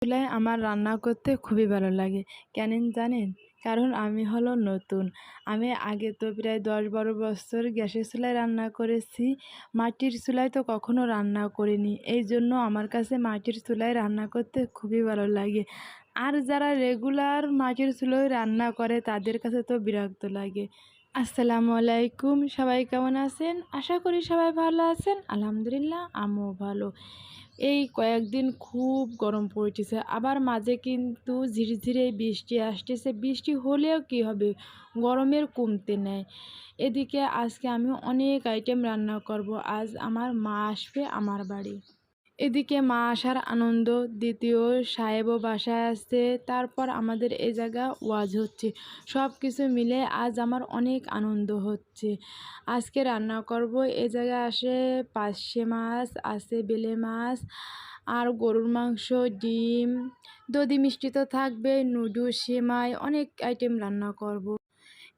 চুলায় আমার রান্না করতে খুবই ভালো লাগে। কেন জানেন? কারণ আমি হলো নতুন। আমি আগে তো প্রায় ১০-১২ বছর গ্যাসের চুলায় রান্না করেছি। মাটির চুলায় তো কখনো রান্না করিনি। এইজন্য আমার কাছে মাটির চুলায় রান্না করতে খুবই ভালো লাগে। আর যারা রেগুলার মাটির চুলায় রান্না করে তাদের কাছে তো বিরক্ত লাগে। আসসালামু আলাইকুম, সবাই কেমন আছেন? আশা করি সবাই ভালো আছেন। আলহামদুলিল্লাহ আমিও ভালো। এই কয়েকদিন খুব গরম পড়তেছে, আবার মাঝে কিন্তু ঝিরঝিরে বৃষ্টি আসতেছে। বৃষ্টি হলেও কি হবে, গরমের কমতে নেই। এদিকে আজকে আমি অনেক আইটেম রান্না করব। আজ আমার মা আসবে আমার বাড়ি। এদিকে মা আসার আনন্দ, দ্বিতীয় সাহেবও বাসায় আসছে, তারপর আমাদের এই জায়গা ওয়াজ হচ্ছে, সব কিছু মিলে আজ আমার অনেক আনন্দ হচ্ছে। আজকে রান্না করব, এ জায়গায় আসে পার্শে মাছ আছে, বেলে মাছ আর গরুর মাংস, ডিম, দধি মিষ্টি তো থাকবে, নুডলস, সেমাই, অনেক আইটেম রান্না করব।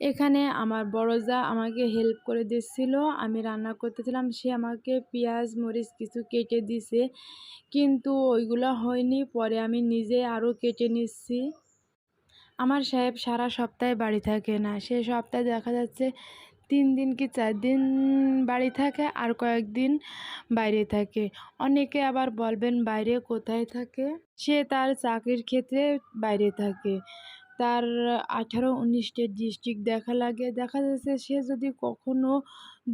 এখানে আমার বড় জা আমাকে হেল্প করে দিচ্ছিল, আমি রান্না করতেছিলাম। সে আমাকে পেঁয়াজ মরিচ কিছু কেটে দিছে, কিন্তু ওইগুলো হয়নি। পরে আমি নিজে আরও কেটে নিচ্ছি। আমার সাহেব সারা সপ্তাহে বাড়ি থাকে না, সে সপ্তাহে দেখা যাচ্ছে ৩ দিন কি ৪ দিন বাড়ি থাকে, আর কয়েকদিন বাইরে থাকে। অনেকে আবার বলবেন বাইরে কোথায় থাকে? সে তার চাকরির ক্ষেত্রে বাইরে থাকে। তার ১৮-১৯টা ডিস্ট্রিক্ট দেখা লাগে। দেখা যাচ্ছে সে যদি কখনো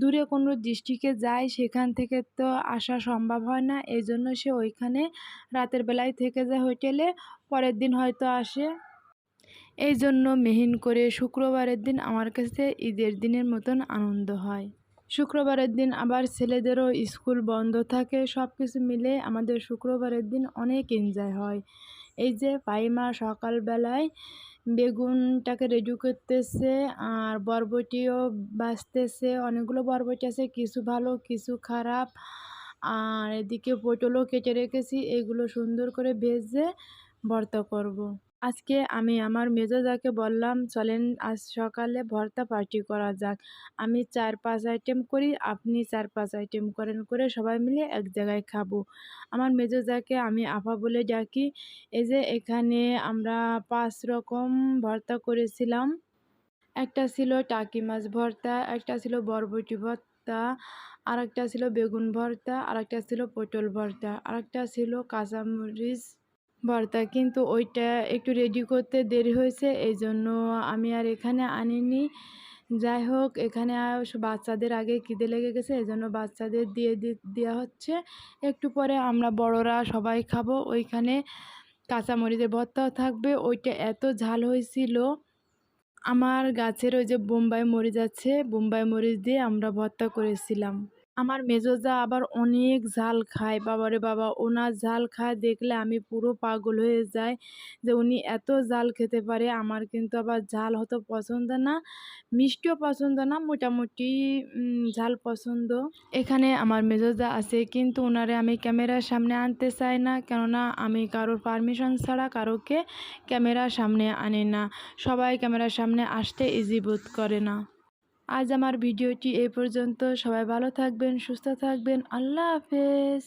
দূরে কোনো ডিস্ট্রিক্টে যায়, সেখান থেকে তো আসা সম্ভব হয় না। এজন্য সে ওইখানে রাতের বেলায় থেকে যায় হোটেলে, পরের দিন হয়তো আসে। এই জন্য মেহিন করে শুক্রবারের দিন আমার কাছে ঈদের দিনের মতন আনন্দ হয়। শুক্রবারের দিন আবার ছেলেদেরও স্কুল বন্ধ থাকে। সব কিছু মিলে আমাদের শুক্রবারের দিন অনেক এনজয় হয়। এই যে পাইমা সকালবেলায় বেগুনটাকে রেডি করতেছে, আর বরবটিও বাছতেছে। অনেকগুলো বরবটি আছে, কিছু ভালো কিছু খারাপ। আর এদিকে পটলও কেটে রেখেছি, এগুলো সুন্দর করে ভেজে ভর্তা করব। আজকে আমি আমার মেজো জাকে বললাম, চলেন আজ সকালে ভর্তা পার্টি করা যাক। আমি ৪-৫ আইটেম করি, আপনি ৪-৫ আইটেম করেন, করে সবাই মিলে এক জায়গায় খাবো। আমার মেজো জাকে আমি আপা বলে ডাকি। এই যে এখানে আমরা ৫ রকম ভর্তা করেছিলাম। একটা ছিল টাকি মাছ ভর্তা, একটা ছিল বরবটি ভর্তা, আরেকটা ছিল বেগুন ভর্তা, আরেকটা ছিল পটল ভর্তা, আরেকটা ছিল কাঁচামরিচ ভর্তা। কিন্তু ওইটা একটু রেডি করতে দেরি হয়েছে, এই জন্য আমি আর এখানে আনিনি। যাই হোক, এখানে বাচ্চাদের আগে খিদে লেগে গেছে, এই জন্য বাচ্চাদের দেওয়া হচ্ছে। একটু পরে আমরা বড়রা সবাই খাবো। ওইখানে কাঁচামরিচের ভর্তাও থাকবে। ওইটা এত ঝাল হয়েছিল। আমার গাছের ওই যে বোম্বাই মরিচ আছে, বোম্বাই মরিচ দিয়ে আমরা ভর্তা করেছিলাম। আমার মেজো জা আবার অনেক ঝাল খায়। বাবারে বাবা, ওনার ঝাল খায় দেখলে আমি পুরো পাগল হয়ে যাই যে উনি এত ঝাল খেতে পারে। আমার কিন্তু আবার ঝাল হতো পছন্দ না, মিষ্টিও পছন্দ না, মোটামুটি ঝাল পছন্দ। এখানে আমার মেজো জা আছে, কিন্তু ওনারে আমি ক্যামেরার সামনে আনতে চাই না, কেননা আমি কারোর পারমিশন ছাড়া কারোকে ক্যামেরার সামনে আনি না। সবাই ক্যামেরার সামনে আসতে ইজি বোধ করে না। আজ আমার ভিডিওটি এই পর্যন্ত। সবাই ভালো থাকবেন, সুস্থ থাকবেন। আল্লাহ হাফেজ।